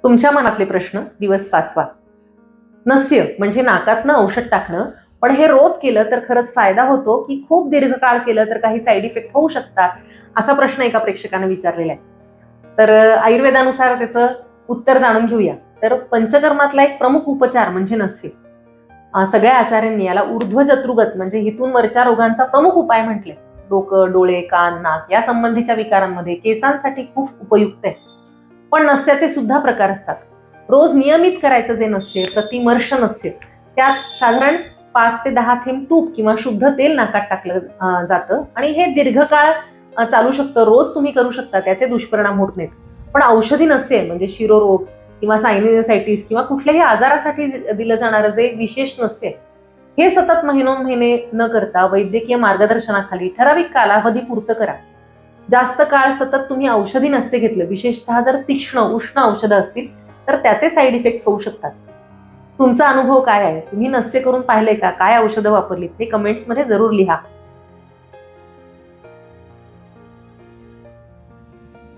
तुमच्या मनातले प्रश्न दिवस 5वा. नस्य म्हणजे नाकातनं औषध टाकणं, पण हे रोज केलं तर खरंच फायदा होतो की खूप दीर्घकाळ केलं तर काही साईड इफेक्ट होऊ शकतात, असा प्रश्न एका प्रेक्षकाने विचारलेला आहे. तर आयुर्वेदानुसार त्याचं उत्तर जाणून घेऊया. तर पंचकर्मातला एक प्रमुख उपचार म्हणजे नस्य. सगळ्या आचार्यांनी याला ऊर्ध्वजत्रुगत म्हणजे हितून वरच्या रोगांचा प्रमुख उपाय म्हटले. डोकं, डोळे, कान, नाक या संबंधीच्या विकारांमध्ये केसांसाठी खूप उपयुक्त आहे. पण नस्याचे सुद्धा प्रकार असतात. रोज नियमित करायचं जे नस्य, प्रतिमर्श नस्य, त्यात साधारण 5 ते 10 थेंब तूप किंवा शुद्ध तेल नाकात टाकलं जातं आणि हे दीर्घकाळ चालू शकतं. रोज तुम्ही करू शकता, त्याचे दुष्परिणाम होत नाहीत. पण औषधी नस्य म्हणजे शिरोरोग किंवा सायनोसायटिस किंवा कुठल्याही आजारासाठी दिलं जाणारं जे विशेष नस्य, हे सतत महिनोन-महिने न करता वैद्यकीय मार्गदर्शनाखाली ठराविक कालावधी पुरतं करा. जास्त काळ सतत तुम्ही औषधी नस्य घेतलं, विशेषतः जर तीक्ष्ण उष्ण औषधं असतील, तर त्याचे साईड इफेक्ट होऊ शकतात. तुमचा अनुभव काय आहे? तुम्ही नस्य करून पाहिलंय का? काय औषधं वापरलीत? हे कमेंट्समध्ये जरूर लिहा.